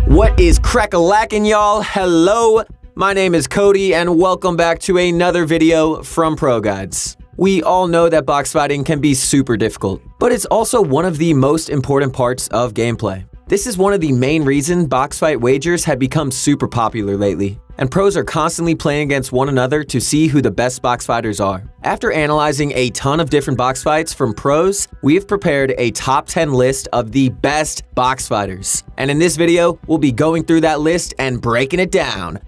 What is crack-a-lackin', y'all? Hello, my name is Cody, and welcome back to another video from Pro Guides. We all know that box fighting can be super difficult, but it's also one of the most important parts of gameplay. This is one of the main reasons box fight wagers have become super popular lately, and pros are constantly playing against one another to see who the best box fighters are. After analyzing a ton of different box fights from pros, we have prepared a top 10 list of the best box fighters. And in this video, we'll be going through that list and breaking it down.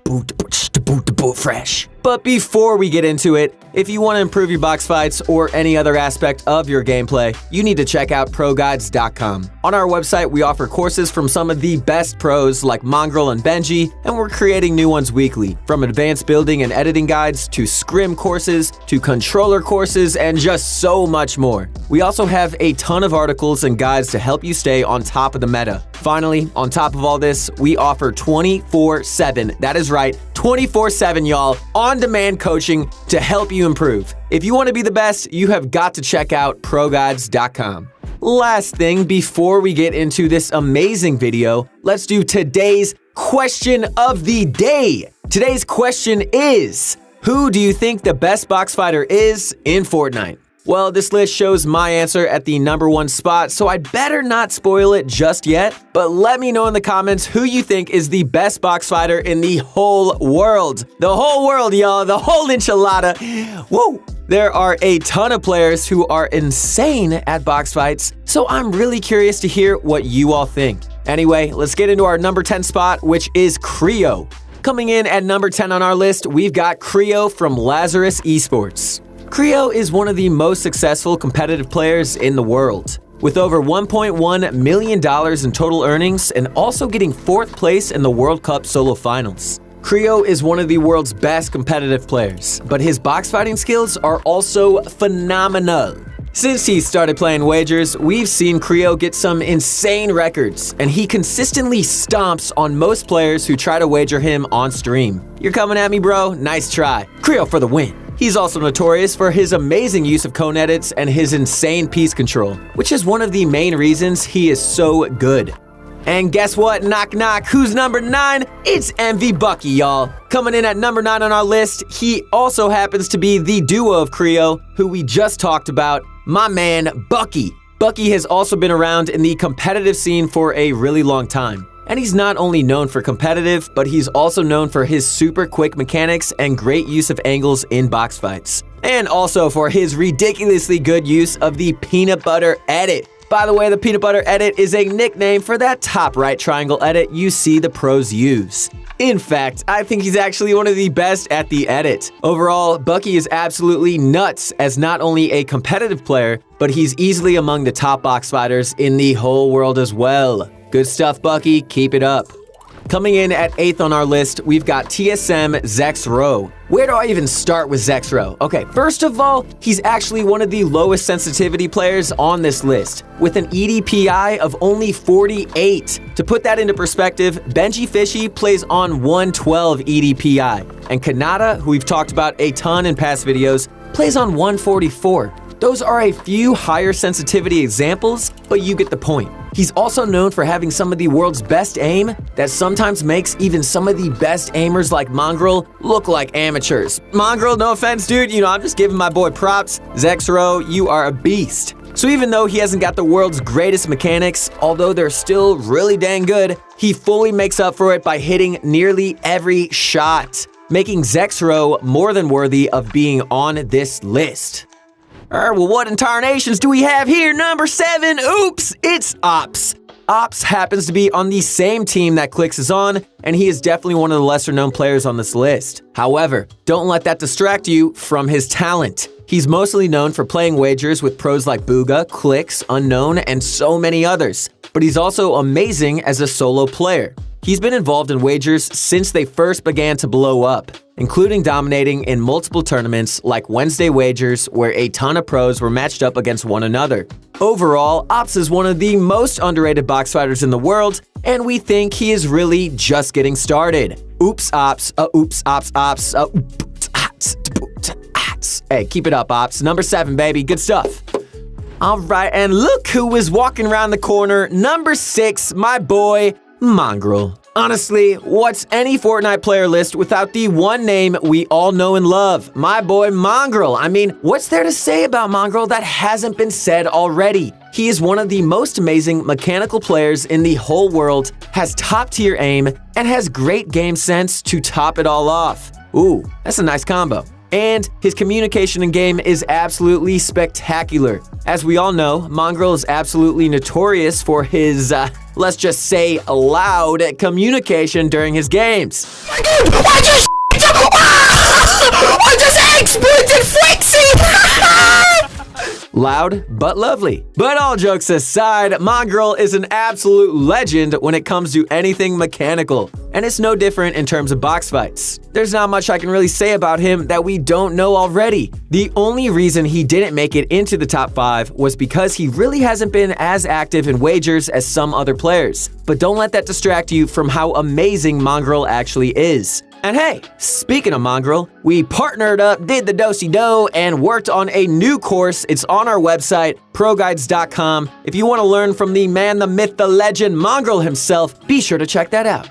Fresh. But before we get into it, if you want to improve your box fights or any other aspect of your gameplay, you need to check out ProGuides.com. On our website, we offer courses from some of the best pros like Mongrel and Benji, and we're creating new ones weekly, from advanced building and editing guides to scrim courses to controller courses and just so much more. We also have a ton of articles and guides to help you stay on top of the meta. Finally, on top of all this, we offer 24/7, that is right, 24/7, y'all, on-demand coaching to help you improve. If you want to be the best, you have got to check out ProGuides.com. Last thing, before we get into this amazing video, let's do today's question of the day. Today's question is, who do you think the best box fighter is in Fortnite? Well, this list shows my answer at the #1 spot, so I'd better not spoil it just yet, but let me know in the comments who you think is the best box fighter in the whole world. The whole world, y'all, the whole enchilada. Whoa! There are a ton of players who are insane at box fights, so I'm really curious to hear what you all think. Anyway, let's get into our number 10 spot, which is Creo. Coming in at number 10 on our list, we've got Creo from Lazarus Esports. Creo is one of the most successful competitive players in the world, with over $1.1 million in total earnings and also getting 4th place in the World Cup solo finals. Creo is one of the world's best competitive players, but his box fighting skills are also phenomenal. Since he started playing wagers, we've seen Creo get some insane records, and he consistently stomps on most players who try to wager him on stream. You're coming at me, bro? Nice try. Creo for the win. He's also notorious for his amazing use of cone edits and his insane piece control, which is one of the main reasons he is so good. And guess what? Knock knock, who's number 9? It's MV Bucky, y'all. Coming in at number 9 on our list, he also happens to be the duo of Creo, who we just talked about, my man Bucky. Bucky has also been around in the competitive scene for a really long time. And he's not only known for competitive, but he's also known for his super quick mechanics and great use of angles in box fights. And also for his ridiculously good use of the peanut butter edit. By the way, the peanut butter edit is a nickname for that top right triangle edit you see the pros use. In fact, I think he's actually one of the best at the edit. Overall, Bucky is absolutely nuts as not only a competitive player, but he's easily among the top box fighters in the whole world as well. Good stuff, Bucky. Keep it up. Coming in at 8th on our list, we've got TSM Zexro. Where do I even start with Zexro? Okay, first of all, he's actually one of the lowest sensitivity players on this list, with an EDPI of only 48. To put that into perspective, Benji Fishy plays on 112 EDPI, and Kanata, who we've talked about a ton in past videos, plays on 144. Those are a few higher sensitivity examples, but you get the point. He's also known for having some of the world's best aim that sometimes makes even some of the best aimers like Mongrel look like amateurs. Mongrel, no offense, dude, I'm just giving my boy props. Zexro, you are a beast. So even though he hasn't got the world's greatest mechanics, although they're still really dang good, he fully makes up for it by hitting nearly every shot, making Zexro more than worthy of being on this list. Well, what in tarnations do we have here? Number 7, oops, it's Ops. Ops happens to be on the same team that Clix is on, and he is definitely one of the lesser known players on this list. However, don't let that distract you from his talent. He's mostly known for playing wagers with pros like Booga, Clix, Unknown, and so many others, but he's also amazing as a solo player. He's been involved in wagers since they first began to blow up, including dominating in multiple tournaments like Wednesday Wagers, where a ton of pros were matched up against one another. Overall, Ops is one of the most underrated box fighters in the world, and we think he is really just getting started. Oops, Ops, oops, Ops, Ops, oops, Ops. Hey, keep it up, Ops. Number 7, baby. Good stuff. All right, and look who is walking around the corner. Number 6, my boy, Mongrel. Honestly, what's any Fortnite player list without the one name we all know and love? My boy Mongrel. I mean, what's there to say about Mongrel that hasn't been said already? He is one of the most amazing mechanical players in the whole world, has top-tier aim, and has great game sense to top it all off. Ooh, that's a nice combo. And his communication in game is absolutely spectacular. As we all know, Mongrel is absolutely notorious for his, let's just say, loud communication during his games. My God, I just exploited Flexi! Loud but lovely. But all jokes aside, Mongrel is an absolute legend when it comes to anything mechanical, and it's no different in terms of box fights. There's not much I can really say about him that we don't know already. The only reason he didn't make it into the top 5 was because he really hasn't been as active in wagers as some other players. But don't let that distract you from how amazing Mongrel actually is. And hey, speaking of Mongrel, we partnered up, did the do-si-do, and worked on a new course. It's on our website, proguides.com. If you want to learn from the man, the myth, the legend, Mongrel himself, be sure to check that out.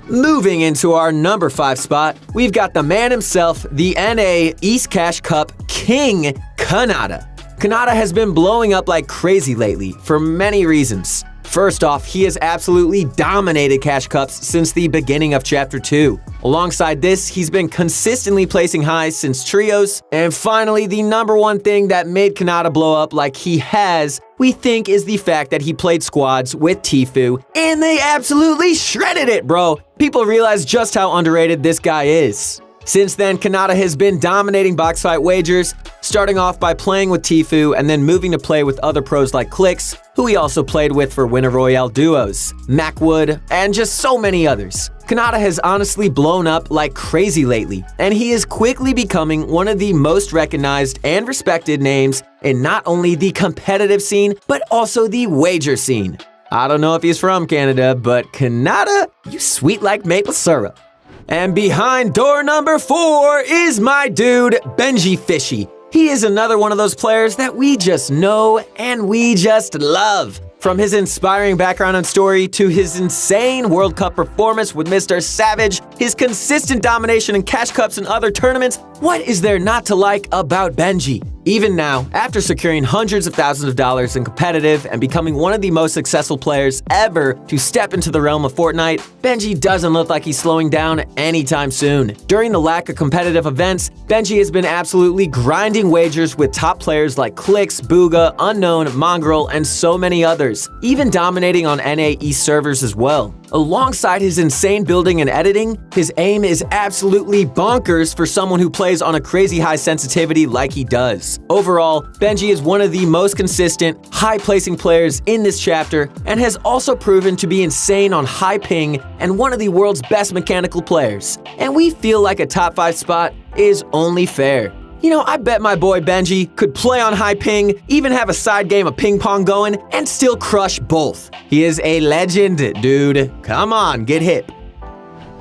Moving into our number 5 spot, we've got the man himself, the NA East Cash Cup King, Kanata. Kanata has been blowing up like crazy lately for many reasons. First off, he has absolutely dominated Cash Cups since the beginning of Chapter 2. Alongside this, he's been consistently placing highs since Trios. And finally, the number one thing that made Kanata blow up like he has, we think, is the fact that he played squads with Tfue, and they absolutely shredded it, bro! People realize just how underrated this guy is. Since then, Kanata has been dominating box fight wagers, starting off by playing with Tfue and then moving to play with other pros like Clix, who he also played with for Winter Royale duos, Macwood, and just so many others. Kanata has honestly blown up like crazy lately, and he is quickly becoming one of the most recognized and respected names in not only the competitive scene, but also the wager scene. I don't know if he's from Canada, but Kanata, you sweet like maple syrup. And behind door number 4 is my dude, Benji Fishy. He is another one of those players that we just know and we just love. From his inspiring background and story to his insane World Cup performance with Mr. Savage, his consistent domination in Cash Cups and other tournaments, what is there not to like about Benji? Even now, after securing hundreds of thousands of dollars in competitive and becoming one of the most successful players ever to step into the realm of Fortnite, Benji doesn't look like he's slowing down anytime soon. During the lack of competitive events, Benji has been absolutely grinding wagers with top players like Clix, Booga, Unknown, Mongrel, and so many others, even dominating on NA East servers as well. Alongside his insane building and editing, his aim is absolutely bonkers for someone who plays on a crazy high sensitivity like he does. Overall, Benji is one of the most consistent, high-placing players in this chapter and has also proven to be insane on high ping and one of the world's best mechanical players. And we feel like a top 5 spot is only fair. You know, I bet my boy Benji could play on high ping, even have a side game of ping pong going, and still crush both. He is a legend, dude. Come on, get hip.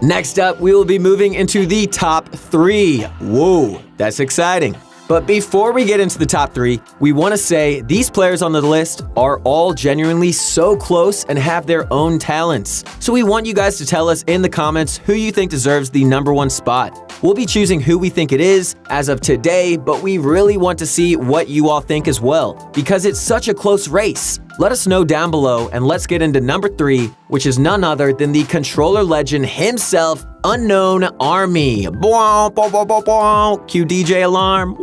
Next up, we will be moving into the top 3. Whoa, that's exciting. But before we get into the top 3, we want to say these players on the list are all genuinely so close and have their own talents. So we want you guys to tell us in the comments who you think deserves the number 1 spot. We'll be choosing who we think it is as of today, but we really want to see what you all think as well, because it's such a close race. Let us know down below, and let's get into number 3, which is none other than the controller legend himself, Unknown Army. Cue DJ alarm.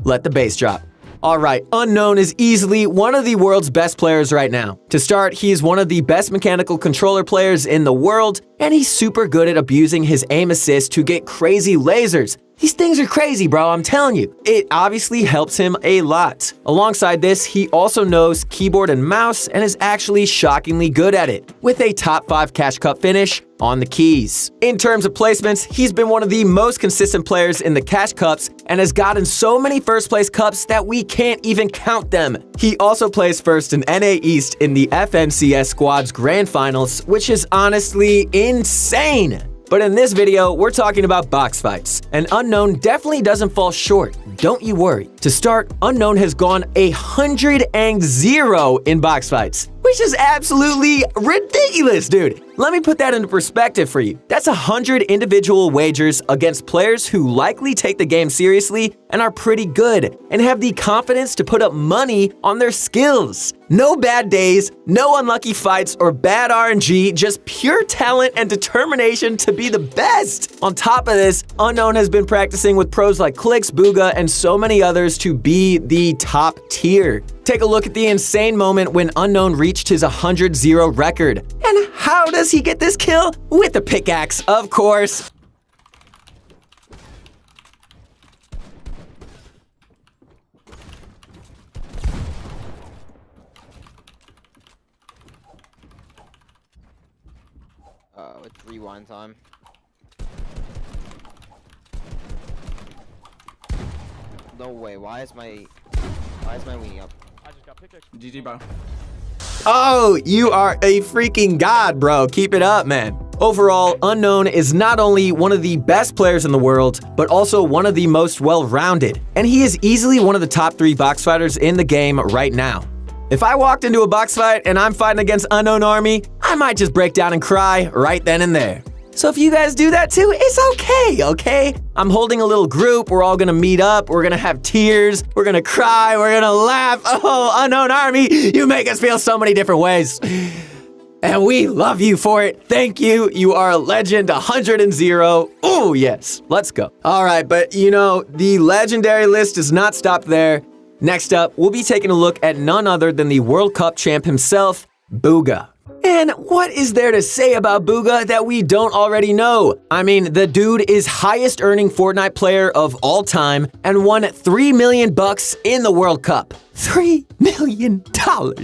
Let the bass drop. Alright, Unknown is easily one of the world's best players right now. To start, he is one of the best mechanical controller players in the world, and he's super good at abusing his aim assist to get crazy lasers. These things are crazy, bro, I'm telling you. It obviously helps him a lot. Alongside this, he also knows keyboard and mouse and is actually shockingly good at it, with a top 5 Cash Cup finish on the keys. In terms of placements, he's been one of the most consistent players in the Cash Cups and has gotten so many first place cups that we can't even count them. He also plays first in NA East in the FNCS Squad's Grand Finals, which is honestly insane. But in this video, we're talking about box fights, and Unknown definitely doesn't fall short, don't you worry. To start, Unknown has gone 100-0 in box fights. which is absolutely ridiculous, dude. Let me put that into perspective for you. That's 100 individual wagers against players who likely take the game seriously and are pretty good and have the confidence to put up money on their skills. No bad days, no unlucky fights or bad RNG, just pure talent and determination to be the best. On top of this, Unknown has been practicing with pros like Clicks, Booga, and so many others to be the top tier. Take a look at the insane moment when Unknown reached his 100-0 record. And how does he get this kill? With the pickaxe, of course. It's rewind time. No way, why is my wing up? I just got pickaxe. GG, bro. Oh, you are a freaking god, bro. Keep it up, man. Overall, Unknown is not only one of the best players in the world, but also one of the most well-rounded. And he is easily one of the top 3 box fighters in the game right now. If I walked into a box fight and I'm fighting against Unknown Army, I might just break down and cry right then and there. So if you guys do that too, it's okay, okay? I'm holding a little group. We're all gonna meet up. We're gonna have tears. We're gonna cry. We're gonna laugh. Oh, Unknown Army, you make us feel so many different ways. And we love you for it. Thank you. You are a legend, 100-0. Oh, yes. Let's go. All right, but you know, the legendary list does not stop there. Next up, we'll be taking a look at none other than the World Cup champ himself, Booga. And what is there to say about Booga that we don't already know? I mean, the dude is highest earning Fortnite player of all time and won $3 million in the World Cup. $3 million,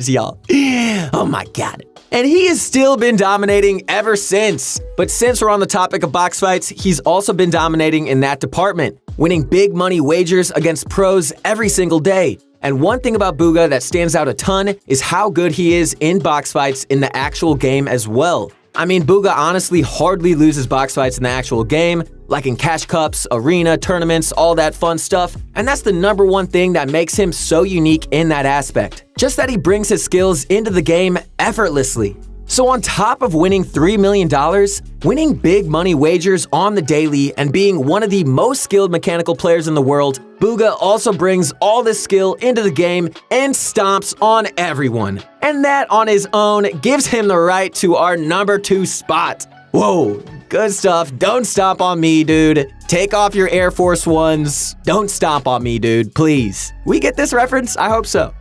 y'all. Oh my God. And he has still been dominating ever since. But since we're on the topic of box fights, he's also been dominating in that department, winning big money wagers against pros every single day. And one thing about Booga that stands out a ton is how good he is in box fights in the actual game as well. I mean, Booga honestly hardly loses box fights in the actual game, like in cash cups, arena, tournaments, all that fun stuff. And that's the #1 thing that makes him so unique in that aspect. Just that he brings his skills into the game effortlessly. So on top of winning $3 million, winning big money wagers on the daily, and being one of the most skilled mechanical players in the world, Booga also brings all this skill into the game and stomps on everyone. And that on his own gives him the right to our #2 spot. Whoa, good stuff. Don't stomp on me, dude. Take off your Air Force Ones. Don't stomp on me, dude, please. We get this reference? I hope so.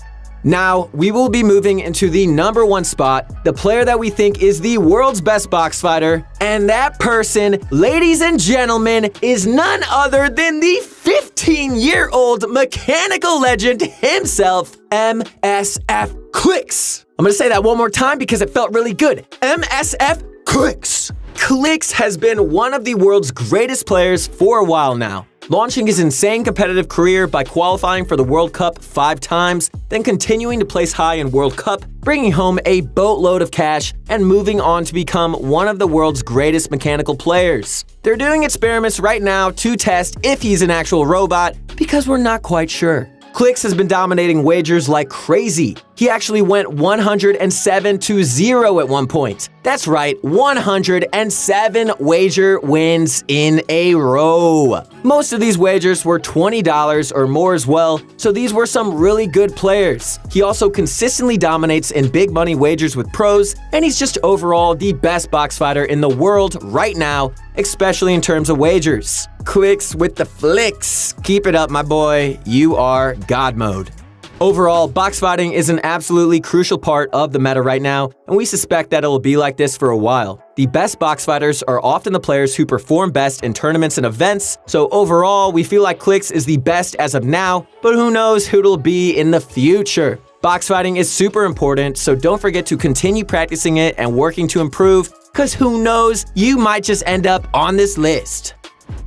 Now, we will be moving into the #1 spot, the player that we think is the world's best box fighter, and that person, ladies and gentlemen, is none other than the 15-year-old mechanical legend himself, MSF Clicks. I'm gonna say that one more time because it felt really good. MSF Clicks. Clicks has been one of the world's greatest players for a while now, launching his insane competitive career by qualifying for the World Cup 5 times, then continuing to place high in World Cup, bringing home a boatload of cash, and moving on to become one of the world's greatest mechanical players. They're doing experiments right now to test if he's an actual robot, because we're not quite sure. Clicks has been dominating wagers like crazy. He actually went 107-0 at one point. That's right, 107 wager wins in a row. Most of these wagers were $20 or more as well, so these were some really good players. He also consistently dominates in big money wagers with pros, and he's just overall the best box fighter in the world right now, especially in terms of wagers. Clicks with the flicks. Keep it up, my boy. You are God mode. Overall, box fighting is an absolutely crucial part of the meta right now, and we suspect that it will be like this for a while. The best box fighters are often the players who perform best in tournaments and events, so overall, we feel like Clicks is the best as of now, but who knows who it'll be in the future. Box fighting is super important, so don't forget to continue practicing it and working to improve, because who knows, you might just end up on this list.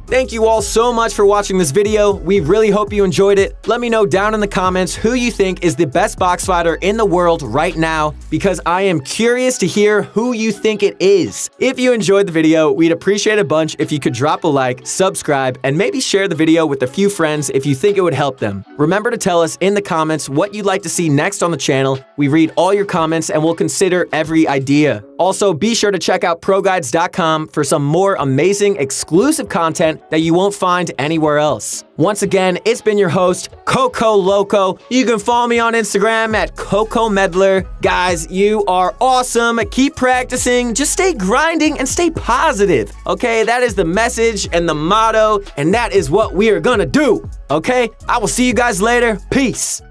Thank you all so much for watching this video. We really hope you enjoyed it. Let me know down in the comments who you think is the best box fighter in the world right now, because I am curious to hear who you think it is. If you enjoyed the video, we'd appreciate a bunch if you could drop a like, subscribe, and maybe share the video with a few friends if you think it would help them. Remember to tell us in the comments what you'd like to see next on the channel. We read all your comments and we'll consider every idea. Also, be sure to check out proguides.com for some more amazing exclusive content that you won't find anywhere else. Once again, it's been your host, Coco Loco. You can follow me on Instagram at Coco Medler. Guys, you are awesome. Keep practicing. Just stay grinding and stay positive. Okay, that is the message and the motto, and that is what we are gonna do. Okay, I will see you guys later. Peace.